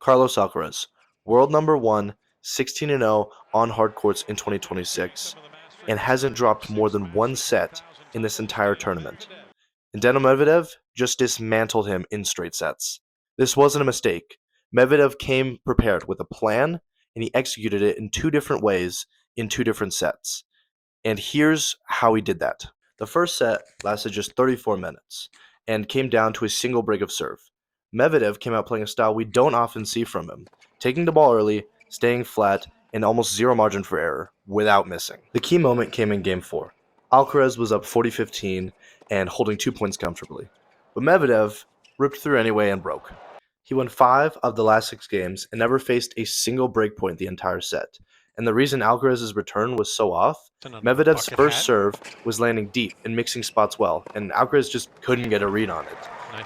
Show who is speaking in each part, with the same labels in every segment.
Speaker 1: Carlos Alcaraz, world number one, 16-0 on hard courts in 2026, and hasn't dropped more than one set in this entire tournament. And Daniil Medvedev just dismantled him in straight sets. This wasn't a mistake. Medvedev came prepared with a plan, and he executed it in two different ways in two different sets. And here's how he did that. The first set lasted just 34 minutes and came down to a single break of serve. Medvedev came out playing a style we don't often see from him, taking the ball early, staying flat, and almost zero margin for error without missing. The key moment came in Game 4. Alcaraz was up 40-15 and holding 2 points comfortably. But Medvedev ripped through anyway and broke. He won 5 of the last 6 games and never faced a single break point the entire set. And the reason Alcaraz's return was so off, Medvedev's first serve was landing deep and mixing spots well, and Alcaraz just couldn't get a read on it.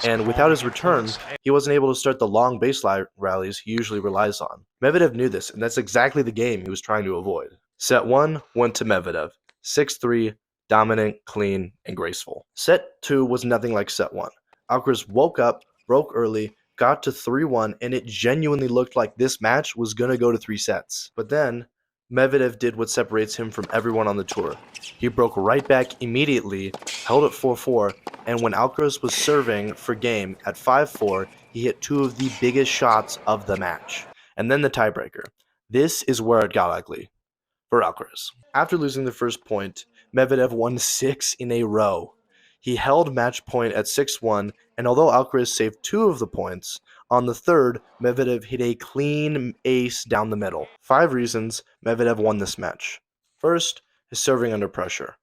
Speaker 1: And without his return, he wasn't able to start the long baseline rallies he usually relies on. Medvedev knew this, and that's exactly the game he was trying to avoid. Set 1 went to Medvedev, 6-3, dominant, clean, and graceful. Set 2 was nothing like set 1. Alcaraz woke up, broke early, got to 3-1, and it genuinely looked like this match was going to go to 3 sets. But then, Medvedev did what separates him from everyone on the tour. He broke right back immediately, held at 4-4, and when Alcaraz was serving for game at 5-4, he hit 2 of the biggest shots of the match. And then the tiebreaker. This is where it got ugly for Alcaraz. After losing the first point, Medvedev won 6 in a row. He held match point at 6-1, and although Alcaraz saved 2 of the points, on the third, Medvedev hit a clean ace down the middle. 5 reasons Medvedev won this match. First, his serving under pressure.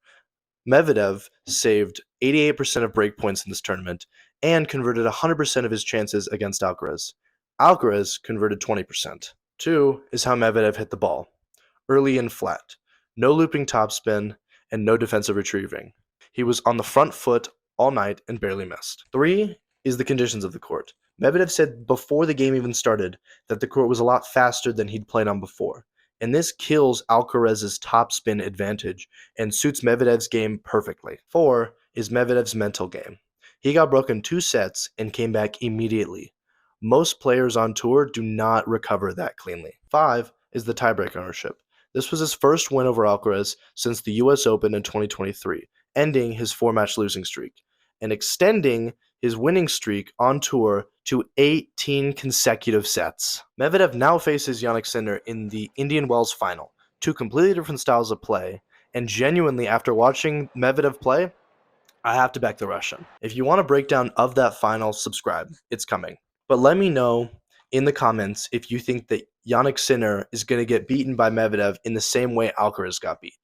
Speaker 1: Medvedev saved 88% of break points in this tournament and converted 100% of his chances against Alcaraz. Alcaraz converted 20%. 2 is how Medvedev hit the ball. Early and flat. No looping topspin and no defensive retrieving. He was on the front foot all night and barely missed. 3 is the conditions of the court. Medvedev said before the game even started that the court was a lot faster than he'd played on before, and this kills Alcaraz's topspin advantage and suits Medvedev's game perfectly. 4 is Medvedev's mental game. He got broken 2 sets and came back immediately. Most players on tour do not recover that cleanly. 5 is the tiebreak ownership. This was his first win over Alcaraz since the US Open in 2023, ending his 4-match losing streak and extending his winning streak on tour to 18 consecutive sets. Medvedev now faces Jannik Sinner in the Indian Wells final, 2 completely different styles of play, and genuinely after watching Medvedev play, I have to back the Russian. If you want a breakdown of that final, subscribe. It's coming. But let me know in the comments if you think that Jannik Sinner is going to get beaten by Medvedev in the same way Alcaraz got beat.